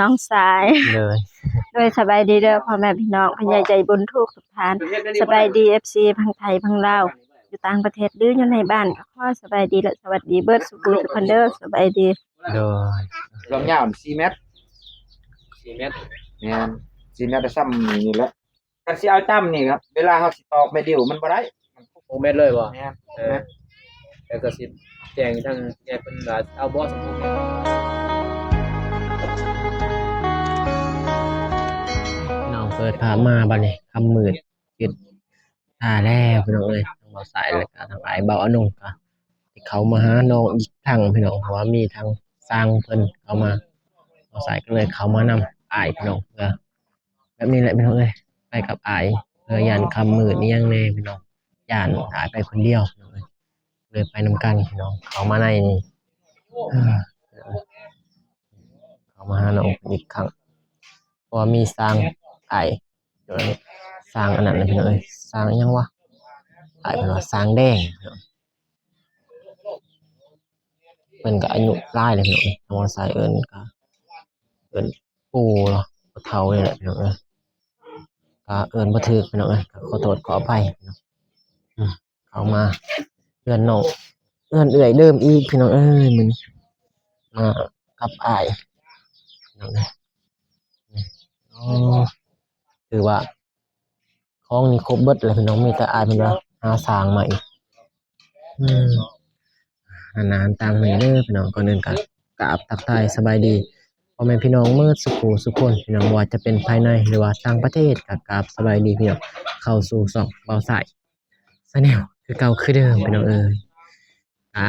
น้องสายเลยโดยสบายดีเด้อพ่อแม่พี่น้องผู้ใหญ่ใจบุญทุกท่านสบายดีFCพังไทยพังลาวอยู่ต่างประเทศหรืออยู่ในบ้านก็ขอสบายดีและสวัสดีเบิดสุขุทุกคนเด้อสบายดีโดยลองยาว4 เมตร4 เมตรแม่น4 เมตรซ้ำนี่แหละกันสิเอาจ้ำนี่ครับเวลาเฮาสิตอกไม่เดียวมันบ่ได้มัน6 เมตรเลยบ่แม่นเออแต่ก็สิแจ้งทางใหญ่เพิ่นว่าเอาบ่สมมุติน้องเปิดภาพมาบัดนี้คำมืดจุดแล้วพี่น้องเอ้ยทางเบาสายแล้วก็ทางอ้ายเบาอนุก็ที่เขามาหาน้องอีกครั้งพี่น้องเพราะว่ามีทางสร้างเพิ่นเข้ามาเบาสายก็เลยเข้ามานำอ้ายพี่น้องเพื่อแบบนี้แหละพี่น้องเอ้ยไปกับอ้ายเพื่อยันคำมืดนี่ยังแน่พี่น้องย่านอ้ายไปคนเดียวพี่น้องเอ้ยเลยไปนำกันพี่น้องเข้ามาในนี่เออเข้ามาหาน้องอีกครั้งเพราะว่ามีสร้างอ้ายเดี๋ยวนี้สร้างอันนั้นนะพี่น้องเอ้ยสร้างอิหยังวะอ้ายเพิ่นว่าสร้างแดงพี่น้องเพิ่นก็อายุหลายแล้วพี่น้องเอ้ยทางว่าสายเอิ้นก็เอิ้นปู่เนาะผู้เฒ่านี่แหละพี่น้องเอ้ยก็เอิ้นบ่ถูกพี่น้องเอ้ยก็ขอโทษขออภัยพี่น้องอืมเข้ามาเอื้อนน้องเอื้อนเอื้อยเดิมอีกพี่น้องเอ้ยมื้อนี้มากับอ้ายพี่น้องเอ้ยอ๋อถือว่าของนี่ครบเบิดแล้วพี่น้องมีแต่อ้ายเพิ่นว่าหาสร้างมาอีกอืม นานๆต่างแม่เด้อพี่น้องก่อนอื่นก็กราบทักทายสบายดีพ่อแม่พี่น้องเมิดสุขุสุขคนพี่น้องว่าจะเป็นภายในหรือว่าต่างประเทศก็กราบสบายดีพี่น้องเข้าสู่ช่องเบาสายแนลคือเก่าคือเดิมพี่น้องเอ้ยอ่า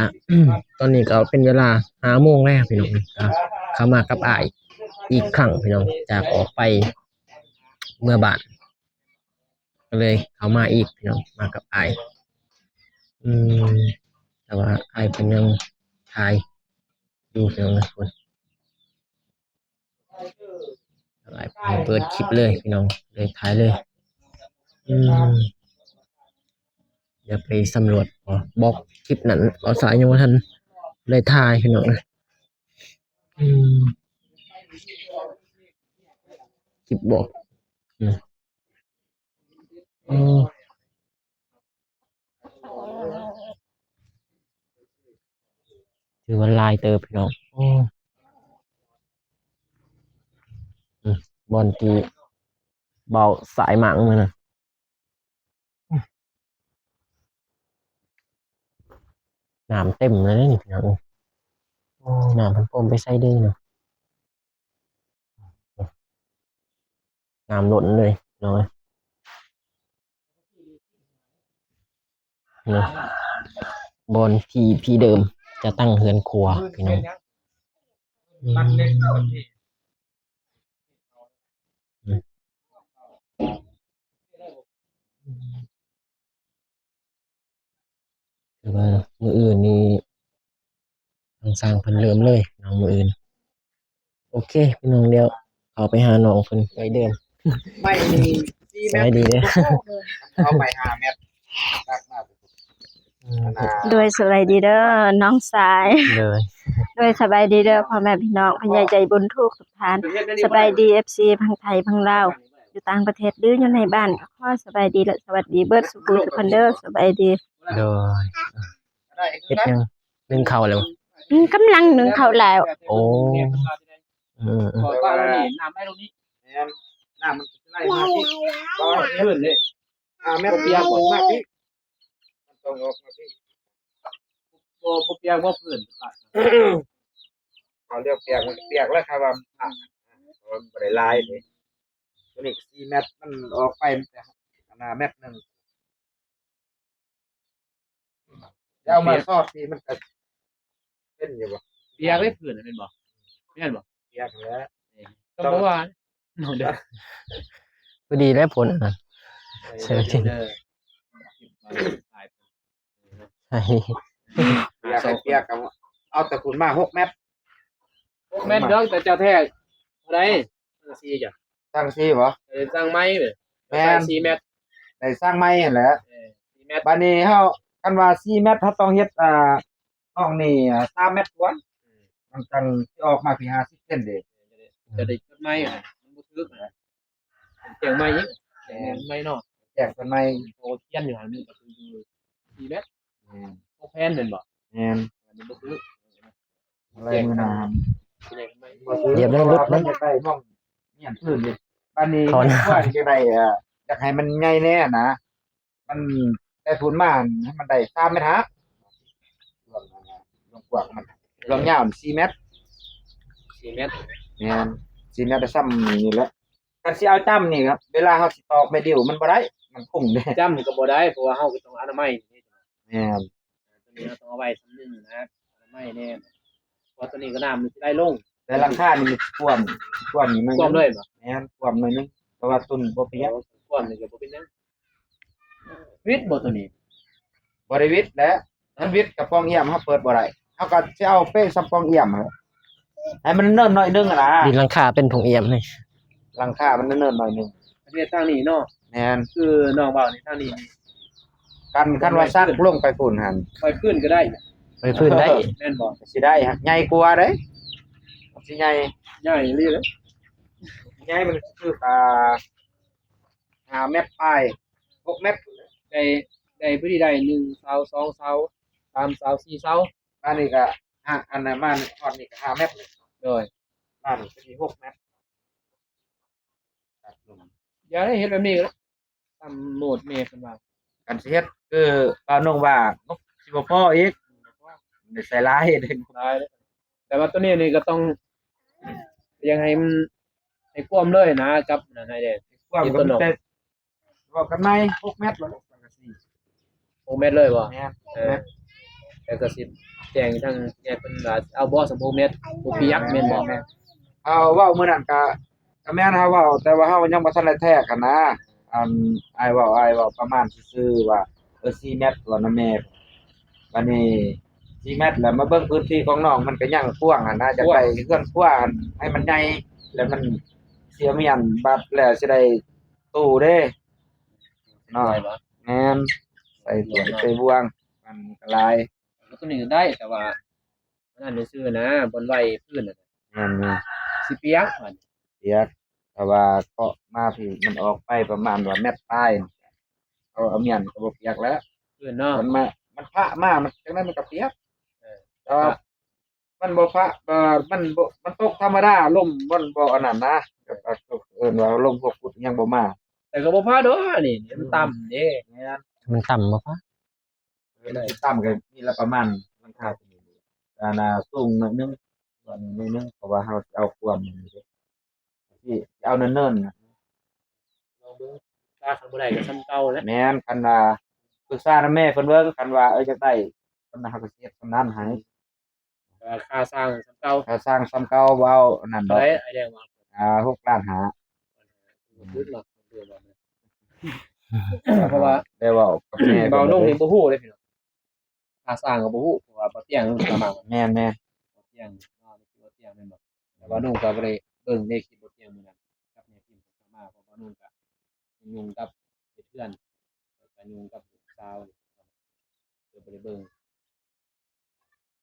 ตอนนี้ก็เป็นเวลา5 โมงแล้วพี่น้องก็เข้ามากับอ้ายอีกครั้งพี่น้องจากออกไปเมื่อบ่านก็เลยเข้ามาอีกพี่น้องมากับอ้ายอืมแต่ว่าอ้ายเพิ่นยังถ่ายอยู่พี่น้องทุกคนอ้ายเปิดคลิปเลยพี่น้องเลยถ่ายเลยอืมอย่าไปสำรวจบล็อกคลิปนั้นเอาสายยังบ่ทันเลยถ่ายพี่น้องอืมคลิปบอกอืมอ๋อถือว่าหลายเติบพี่น้องอ้ออืมบอนที่เบาสายหมางมื้อน่ะน้ำเต็มเลยเด้อนี่พี่น้องอ้อน้ำเพิ่นท่วมไปไสเด้อเนาะน้ำล้นเลยพี่น้องเอ้ยเนาะบอนที่เดิมจะตั้งเรือนครัวพี่น้องอืมอืมถือว่ามื้ออื่นนี่ทางสร้างเพิ่นเริ่มเลยน้องมื้ออื่นโอเคพี่น้องเดี๋ยวเข้าไปหาน้องเพิ่นไว้เดิมไม่มี4 สเมตรบายดีเด้อ เอาไป5 เมตรตักมาขนาดโดยสบายดีเด้อน้องสายเลย โดยสบายดีเด้อพ่อแม่พี่น้องผู้ใหญ่ใจบุญทุกท่านสบายดี FC พังไทยพังลาวอยู่ต่างประเทศหรืออยู่ในบ้านก็ขอสบายดีและสวัสดีเบิดสุขุทุกคนเด้อสบายดี โดยเฮ็ดหยังนึ่งข้าวแล้วกำลังนึ่งข้าวแล้ว โอ้อือขอว่าแล้วนี่น้ำให้ตรงนี้แม่นน้ำมันสิไหลมาที่ก็ ขึ้นเด้5 เมตรเปียกบ่มากพี่มันต้องออกมาพี่บ่เปียกบ่พื้นเขาเรียกเปียกมันเปียกแล้วครับว่ามันบ่ได้ลายนี่ตัวนี้4 เมตรมันออกไปมันจะขนาดเมตรหนึงเอามาซอดนี่มันก็เป็นอยู่บ่ เปียกได้พื้นแม่นบ่แม่นบ่เปียกแล้ว ต้องบ่ว่าเนาะเด้อพอดีแล้วผลอันนั้นใช่จริง เด้อใช่ เปียกกับเอาแต่คุณมา6 เมตร6 เมตรเด้อแต่เจ้าแท้เท่าใด4จ้ะสร้างซี่บ่สร้างไม้เด้อแม่น4 เมตรได้สร้างใหม่นั่นแหละ4 เมตรบัดนี้เฮาคันว่า4 เมตรเฮาต้องเฮ็ดห้องนี่3 เมตรกว่ามันจังสิออกมาที่50เซนเด้ จะได้จดไม้อะมันบ่ถึกนะแจ้งไม้อีกแจ้งไม้เนาะ แจกต้นไม้ โตเทียนอยู่หั่นมันก็คือ4เมตร แม่น โตแพนแม่นบ่ แม่น มันบ่ถึก อะไรมื้อหน้า สิได้ไม้ บ่ซื้อ เหยียบได้ เพราะ ลึ ว่าก เพิ่ ได้ นอยากได้หม่องเมียนพื้นนี่บ้านนี้ ถอน ว่าอยากได้อยากให้มันใหญ่แน่นะมันได้ทุนมาให้มันได้3เมตรฮักรวมกว้างมันรวมยาว4เมตร 4เมตร แม่น4เมตรซ้ำนี่แหละกันสิเอาจ้ำนี่ครับเวลาเฮาสิตอกไม่เดียวมันบ่ได้มันพุ่งเด้ จำก็บ่ได้เพราะว่าเฮาก็ต้องอนามัยนี่ แม่น ตัวนี้เราต้องเอาไว้สำนึงนะอนามัยแน่เพราะตัวนี้ก็น้ำมันสิได้ลง แต่หลังคานี่มันท่วมนี่มัน ท่วมเลยบ่ แม่นท่วมหน่อยนึงเพราะว่าต้นบ่เปียก ท่วมนี่ก็บ่เป็นหยังวิทย์บ่ตัวนี้ บ่ได้วิทย์และอันวิทย์กับปองเอี่ยมเฮาเปิดบ่ได้เฮาก็สิเอาเป้ซับปองเอี่ยมอะให้มันเนิ่นหน่อยนึงอะนะ ดินหลังคาเป็นผงเอี่ยมนี่ หลังคามันเนิ่นๆหน่อยนึง ประเทศทางนี้เนาะ แม่น คือน้องเบานี่ทางนี้ กันว่าซักลงไปพุ่นหั่น ไปขึ้นก็ได้ ไปพื้นได้ แม่นบ่ สิได้ฮะใหญ่กว่าเด้สิใหญ่ ใหญ่อีหลีเด้อ ใหญ่มันคือ5เมตรปลาย6เมตร ได้พื้นที่ได้1เสา2เสา3เสา4เสา อันนี้ก็อันนั้นมันฮอดนี่ก็5เมตรเลย โดย นั่นก็สิ6เมตรตัดลง อย่าได้เฮ็ดแบบนี้ก็ตามโหมดแม่เพิ่นว่า กันสิเฮ็ดคือป้าน้องว่างบสิบ่พออีกได้ใส่หลายเด้ ได้เด้อแต่ว่าตัวนี้นี่ก็ต้องยังให้มันให้ความเลยนะกับนั่นให้ได้ ความก็มีแต่บอกกันไหม6เมตรแล้วกันก็สิ 6เมตรเลยบ่ แม่น เออแต่ก็สิแจ้งทางแกเพิ่นว่าเอาบ่สม6เมตรบ่เปียกแม่นบ่ เอาเว้ามื้อนั้นก็แม่นเฮาเว้าแต่ว่าเฮายังบ่ทันได้แท้กันนะอันอ้ายเว้าประมาณซื่อๆว่า4เมตรว่านะแม่บัดนี้4เมตรแล้วมาเบิ่งพื้นที่ของน้องมันก็ยังกว้างหั่นนะอยากได้เฮือนกว้างให้มันใหญ่แล้วมันเสียเมียนบัดแล้วสิได้ตู้เด้เนาะ ได้บ่ แม่นใส่ถ้วยใส่บวงมันก็หลาย ตัวนี้ก็ได้แต่ว่าอันนั้นซื่อๆนะบนไว้พื้นน่ะ แม่น สิเปียกมัน เสียแต่ว่าก็มาพี่มันออกไปประมาณว่าเม็ดปลายเอาเมียนก็บ่เปียกแล้ว พื้นเนาะ มันพระมามันจังนั้นมันก็เปียก เออ แต่ว่ามันบ่พระมันตกธรรมดาลมมันบ่อันนั้นนะก็เอิ้นว่าลมพวกพุทธยังบ่มา แต่ก็บ่พาดอกนี่มันต่ำเด้ แม่น มันต่ำบ่ปะ สิต่ำก็มีละประมาณหลังคาตัวนี้อันน่ะสูงหน่อยนึงส่วนนิดนึงเพราะว่าเฮาสิเอาความนี่เด้สิเอาเนิ่นๆนะ เราเบิ่งตาคันบ่ได้ก็ซ้ำเก่าแล้ว แม่นคันว่าปรึกษานำแม่เพิ่นเบิ่งคันว่าอยากได้เพิ่นน่ะเฮาก็สิเฮ็ดสำนั้นให้ ค่าสร้างซ้ำเก่า ถ้าสร้างซ้ำเก่าบ่เอาอันนั้นด เท่า อก ไหร่ไอ้แดงว่า 6ล้านห้า พื้นหรอกเดือนว่าเพราะว่า ได้เว้ากับแม่ เบาลงนี่บ่ฮู้เลยพี่น้องค่าสร้างก็บ่ฮู้เพราะว่าบ่เตียงมันประมาณ แม่น บ่เตียงเนาะนี่คือบ่เตียงแม่นบ่แต่ว่านุ่งก็บ่ได้เบิ่งเลขที่บ่เตียงมื้อนั้นกับแม่พิมพ์เข้ามาเพราะว่านุ่งก็ยุ่งกับเฮ็ดเพื่อนแล้วก็ยุ่งกับลูกสาวเดี๋ยวบ่ได้เบิ่ง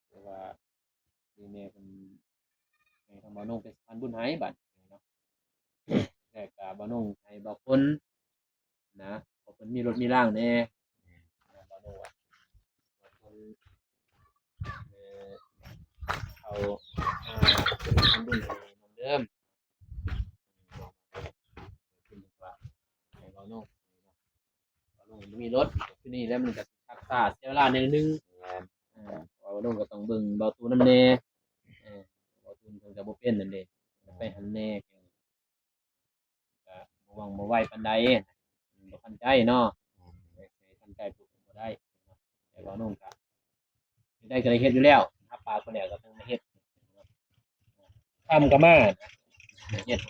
เพราะว่ามีแม่เพิ่นให้ทางบ่นุ่งเป็นสะพานบุญให้บัดนี้เนาะแต่ก็บ่นุ่งให้บ่คนนะเพราะเพิ่นมีรถมีร่างแน่บ่นุ่งว่าบ่คนเขาเป็นสะพานบุญให้เหมือนเดิมขึ้นว่าให้บ่นุ่งบ่นุ่งบ่มีรถที่นี่แล้วมันก็ทักษะเสียเวลานิดนึง บ่นุ่งก็ต้องเบิ่งเบาตูนำแน่เบาตูนเพิ่นก็บ่เป็นนั่นเด้ไปหันแหน่ก็บ่หวังบ่ไหวปานใดบ่ทันใจเนาะทันใจปลูกบ่ได้แต่เบานุ่งก็เฮ็ดได้ก็ได้เฮ็ดอยู่แล้วถ้าปลาคนแล้วก็ต้องมาเฮ็ดทำก็มาเฮ็ด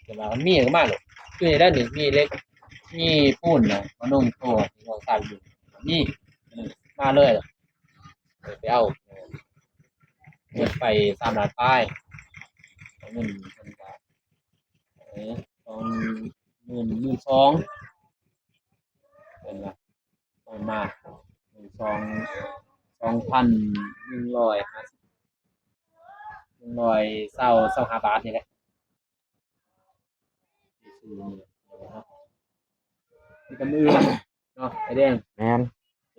แต่ว่ามันมีก็มาโลดคือได้นี่มีเล็กมีปูนน่ะเบานุ่งโตที่เราสร้างอยู่มีมาเลยไปเอาเงินไป3 ล้านป้ายเงินเพิ่นก็12,000เพิ่นว่าประมาณ2,150 125 บาทนี่แหละ มีกับมือเนาะไอแดง แม่น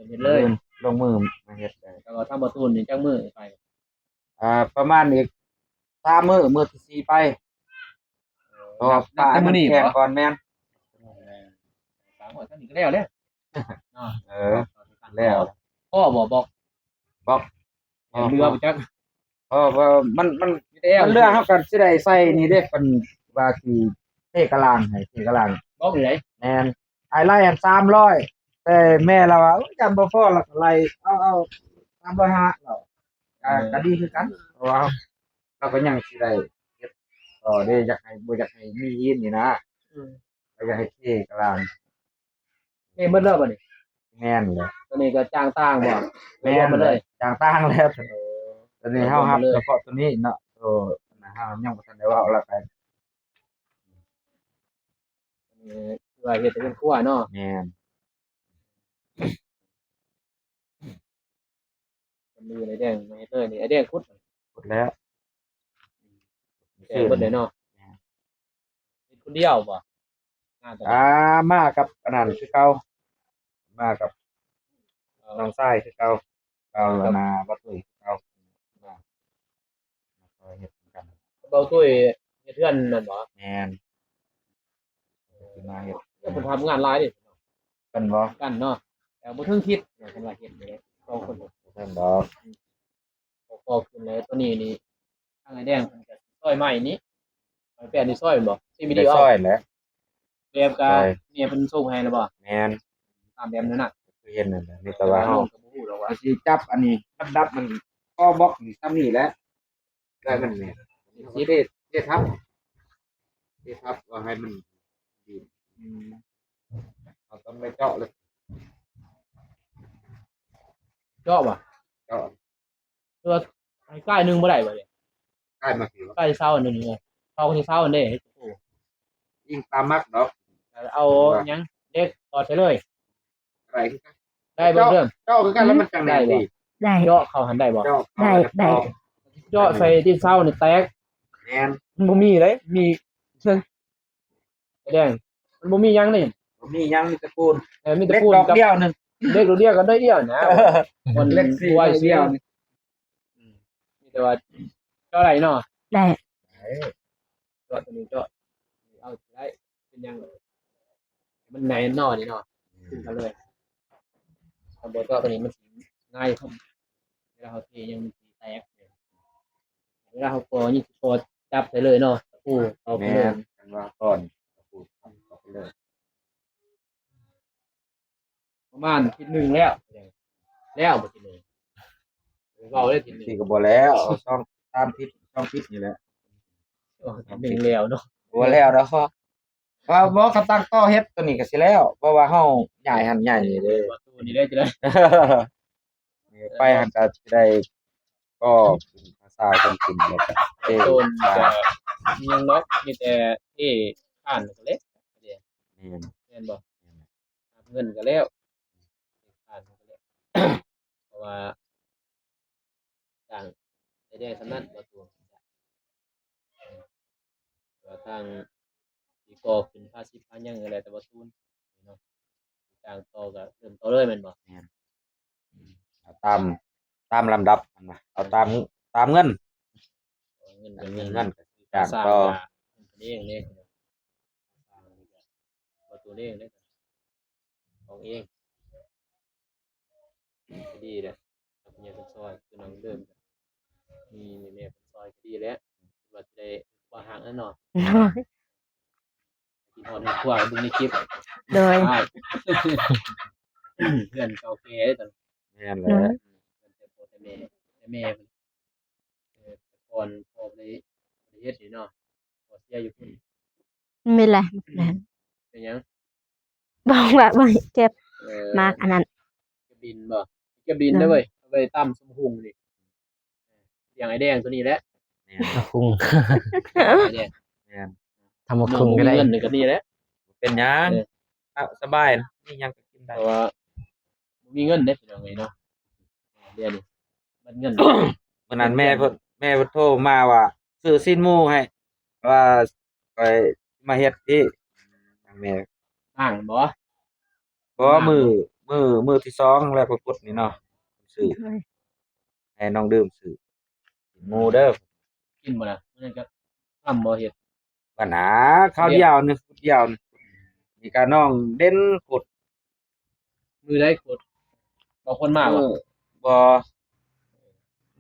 เห็นเลย ลงมือมาเฮ็ดได้ แต่ว่าทางประตูนี่จังมือไป ประมาณอีก3มื้อที่สี่ไปเพราะว่าป้าให้มันแข็งก่อนแม่น สามหัวท่านนี่ก็แล้วเด้เนาะ แล้ว พ่อบอก บอก เรือไปจัก ว่ามัน ไม่ได้ มันเรื่องเฮาก็สิได้ใส่นี่เด้เป็นว่าคือเทกะลางให้เทกะลาง บอกอยู่ไหน แม่นไอ้ไล่อัน300แต่แม่เราว่าจำบ่พอแล้วก็ไล่เอา350แล้วก็ดีคือกันเพราะว่าเราก็ยังสิได้เฮ็ดต่อเด้อยากให้บ่อยากให้มียินนี่นะก็อยากให้เทกะลาง นี่เบิ่นเด้อบ่นี่ แม่นเลย ตัวนี้ก็จ้างต่างบ่ แม่น มา เล เลย ย จางตั้งแล้วตอนนี้เฮารับเฉพาะตัวนี้เนาะเฮายังบ่ทันได้เว้าแล้วกัน คือว่าเฮ็ดเป็นครัวเนาะ แม่น มือไอแดงมาเฮ็ดเลยนี่ไอแดงคุด หมดแล้ว แดงเบิดเลยเนาะเฮ็ดคนเดียวบ่งานแต่ มากับอันนั้นคือเก่ามากับน้องชายคือเก่าเอานาบ่ตุ้ยคือเก่ามาคอยเฮ็ดกัน เบาตุ้ยเฮ็ดเทือนนั่นบ่ แม่นสิมาเฮ็ด เพิ่นทำงานหลายดิ กันบ่ กันเนาะแต่บ่ถึงคิดเพิ่นว่าเฮ็ดเลย2คน เพิ่นดอก ก็ขึ้นเลยตัวนี้นี่ทางไอแดงเพิ่นก็ซอยใหม่นี้แปลนนี่ซอยบ่ที่วิ ได้ ดีโอ ซอยแหละ แบบก็เนี่ยเพิ่นส่งให้แล้วบ่ แม่น ตามแบบนั้นน่ะ คือเฮ็ดนั่นแหละมีแต่ว่าเฮา ก็บ่ฮู้ดอกว่า สิจับอันนี้ดับมันก็บล็อกนี่ซ้ำนี่แหละได้มันนี่สิได้ทับว่าให้มันดีเราต้องไปเจาะเลย เจาะบ่ เจาะ ตัวให้ใกล้นึงบ่ได้บ่เนี่ย ใกล้มาสิ ใกล้เช้าอันนึงเนี่ยเช้าที่เช้าอันเด้ ยิ่งตามมักเนาะ เอาหยังเด็กต่อใช้เลย อะไรคือกัน ได้เบิ่เรื่อง เจาะคือกันแล้วมันจังได๋ดี ได้ เจาะเข้าหันได้บ่ เจาะ ได้ เจาะใส่ที่เช้านี่แตก แม่น มันบ่มีเลยมีเชิงไอ้แดงมันบ่มีหยังนี่ บ่มีหยังมีแตะปูน มีแต่ เล็ก ปูน ดอก กับ เดียวนึง เด็กเดียวกันได้เดียวนะคน เล็กสี่ ไว้ เดียวนี่ มีแต่ว่าเจาะอะไรเนาะ ได้ เจาะตัวนี้เจาะเอาได้เป็นยังมันไหนเนาะนี่เนาะขึ้นกันเลยทำบ่เจาะตัวนี้มันสิง่ายครับเวลาเขาเทยังมันสิแตกเวลาเขาโกอนี่โกอจับใส่เลยเนาะตะปูเอาไป แม่ เลย นกันว่าก่อนตะปูเอาไปเลย ประมาณทีหนึ่งแล้วบ่ทีหนึ่งเราได้ทีหนึ่ง ที่ก็บ่แล้วเอาช่องตามทิศช่องทิศนี่แหละ ทีหนึ่งแล้วเนาะ บ่แล้วดอกว่าบ่คันตั้งต่อเฮ็ดตัวนี้ก็สิแล้วเพราะว่าเฮาใหญ่หันใหญ่นี่เด้ ประตูนี้ได้จะได้ ไปหันก็สิได้ก็เป็นภาษาคนกินแล้วก็เอ้ โซนจะมียังเนาะมีแต่ที่อ่านก็เล็ก แม่น แม่นบ่เงินก็แล้วอ่านก็แล้ว เพราะว่าต่างได้สำนักบ่ตัวทางสิก่อขึ้นภาษีพายังอะไรแต่บ่ตูนเนาะต่างต่อก็เริ่มต่อเลยแม่นบ่ เอาตามลำดับมันว่าเอาตามเงิน เงิน ตา ก็ ม เงิน เงินก็จ้าง สร้าง ต่อ เองเลยประตูเองเลยของเองดีเลยเนี่ยเป็นซอยคือน้องเดิมมีเนี่ยเป็นซอยดีแล้วว่าจะได้ว่าห่างนั่นเนาะกินฮอดให้ครัวดูในคลิป โดย ใช่เพื่อนเก่าแก่ตอน แม่นแห โด ละ ย แต่แม่ก่อนพอไปเฮ็ดนี่เนาะพอเสียอยู่พุ่น ไม่เป็นไรแม่น เป็นหยัง บอกว่าบ่เจ็บ เออ มากอันนั้น กระบินบ่กระบินได้เว้ยเอาไปตำสมหุงนี่อย่างไอ้แดงตัวนี้แหละ แม่น ตะคุง ไอ้แดง แม่น ทำมาคุงก็ได้ เงินนี่ก็นี่แหละ เป็นหยังเอาสบายนะนี่ยังก็กินได้ แต่ว่ามีเงินได้เป็นยังไงเนาะเดือนนี้มันเงิน มื้อนั้นแม่เพิ่นโทรมาว่าซื้อซีนหมูให้ว่าไปมาเฮ็ดที่ ทางแม่ ห่างบ่ เพราะว่ามือที่สองแล้วก็กดนี่เนาะซื้อให้น้องดื่มซื้อหมูเด้อ กินบ่ล่ะมันก็ทำบ่เฮ็ด ว่าหนาข้าวเดียวนึงฟุตเดียวนึงนี่ก็น้องเด่นกด มือได้กดบ่คนมากบ่ บ่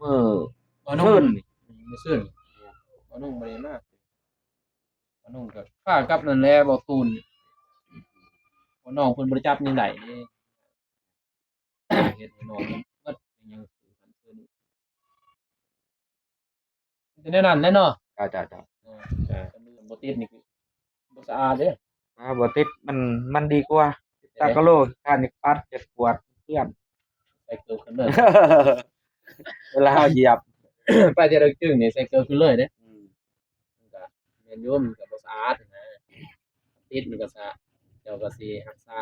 มือ บ่นุ่ ขึ้ ม น มือซื่นบ่นุ่มบ่ได้มากบ่นุ่มก็ฟ้ากับนั่นแหละบ่ตูนบ่น้องเพิ่นบ่ได้จับยังไดนี่ เฮ็ดให้น้องมันเบิดเป็นหยังซื้อกันซื้อนี่มันจะแนวนั้นแหละเนาะ จ้า แต่มือบ่ติดนี่คือบ่สะอาดเด้ บ่ติดมันดีกว่าตากะโลการนี่ปัดเจ็บปวดเพื่อน ใส่เกลือขึ้นเลย เวลาเหยียบ ไปแต่ละจึงนี่ใส่เกลือขึ้นเลยเด้มันก็แม่นอยู่มันก็บ่สะอาดนะติดมันก็สะอาดเจ้าก็สิรักษา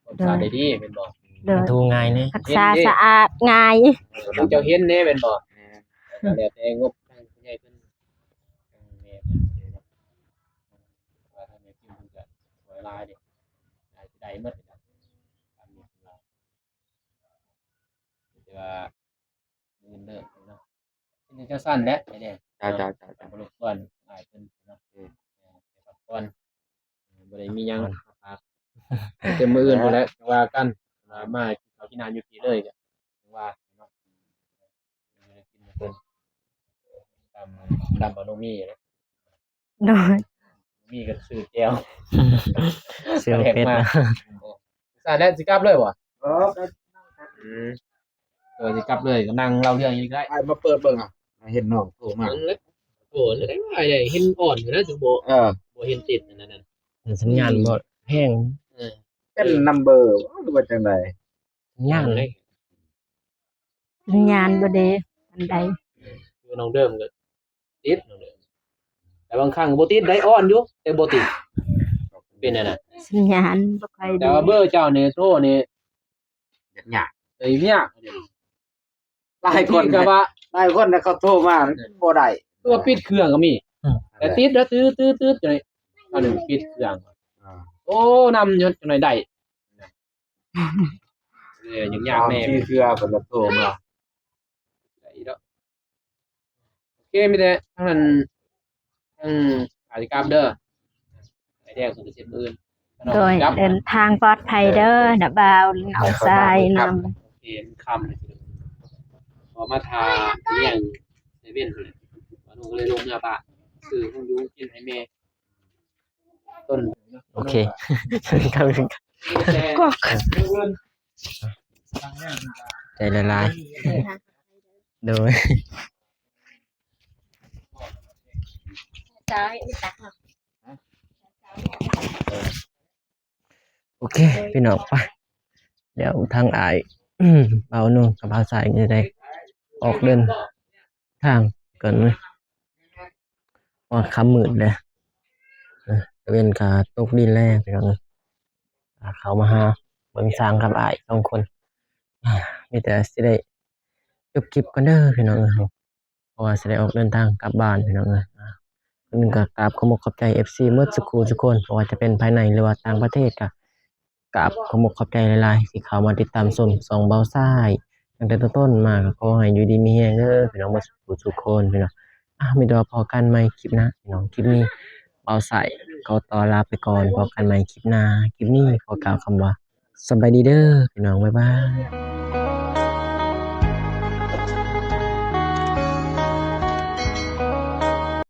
ความสะอาดได้ดีแม่นบ่ โดย ดูง่ายแน่ รักษาสะอาดง่าย เจ้าเห็นแน่แม่นบ่ก็แล้วแต่งบทางผู้ใหญ่เพิ่นทางแม่เพิ่นเนาะว่าทางแม่พิมพ์เพิ่นก็สวยหลายเด้ได้หมดเลยตามนี้ของเราแต่ว่าเงินเด้อเนาะเป็นจังซั่นแหละไอ้แดง จ้า บ่รบกวนหลายเพิ่นเนาะไปพักผ่อนบ่ได้มีหยังฝากแต่มื้ออื่นพุ่นแหละว่ากันมากินข้าวกินน้ำอยู่พี่เลยก็ว่าเนาะกินเพิ่นตามบ่น้องมีนะ โดย มีก็ซื้อแจ่ว เสียวเป็ดนะ ซาแล้วสิกลับเลยบ่ เออ สิกลับเลยก็นั่งเล่าเรื่องอีกได้ ไอ้มาเปิดเบิ่งอ่ะเห็นน้องโทรมา โอ้เลยว่าได้เห็นอ่อนอยู่นะถึงบ่ เออ เห็นติดนั่น สัญญาณบ่แห้ง เป็นนัมเบอร์หรือว่าจังได๋ สัญญาณเลย วิญญาณบ่ดีอันใด คือน้องเดิมก็ติดน้องเดิมแต่บางครั้งบ่ติดได้อ่อนอยู่แต่บ่ติดเป็นนั่นน่ะ สัญญาณบ่ค่อย แต่ ดี ว่าเบอร์เจ้านี่โทรนี่ ยาก เอ้ยเนี่ย หลายคน ก็ว่า หลายคนน่ะเขาโทรมาบ่ได้ ตัวปิดเครื่องก็มีแต่ติดแล้วตื้อๆๆจังได๋อันนึงปิดเครื่องโอ้นำยศจังได๋ได้ยังยากแน่ ที่เครือเพิ่นก็โทรมา ได้อีกแล้วโอเคมีแต่ทางนั้นทางอาริกรรมเด้อไอ้แดงเพิ่นก็เช็ดมืออื่น โดยเดินทางปลอดภัยเด้อนะบ่าวน้องทรายนำ เห็นคำเลยทีเดียวพอมาทาเลี้ยงเซเว่นเลยวันนู้นก็เลยลงเมื่อบ้านซื้อห้องยูกินให้แม่ต้น โอเคครับ ก็ ใจละลายโดย ซ้ายตัก โอเคพี่น้องไปเดี๋ยวทางอ้าย เบานุ่งกับเบาสายจะได้ออกเดินทางกันเลยว่าค่ำมืดเลยจะเป็นกาตกดินแรกพี่น้องเขามาหาเบิ่งสร้างกับอ้ายสองคนมีแต่สิได้จบคลิปกันเด้อพี่น้องครับเพราะว่าสิได้ออกเดินทางกลับบ้านพี่น้องคนหนึงก็กราบขอบคุณขอบใจ FC เมื่อสักครู่ทุกคนเพราะว่าจะเป็นภายในหรือว่าต่างประเทศก็กราบขอบคุณขอบใจหลายๆที่เข้ามาติดตามชมส่องเบาซ้ายตั้งแต่ต้นมาก็ขอให้อยู่ดีมีแรงเด้อพี่น้องเมื่อสักครู่ทุกคนพี่น้องมีดอพอกันใหม่คลิปหน้าพี่น้องคลิปนี้เบาซ้ายขอตัวลาไปก่อนพบกันใหม่คลิปหน้าคลิปนี้ขอกล่าวคำว่าสบายดีเด้อพี่น้องบ๊ายบาย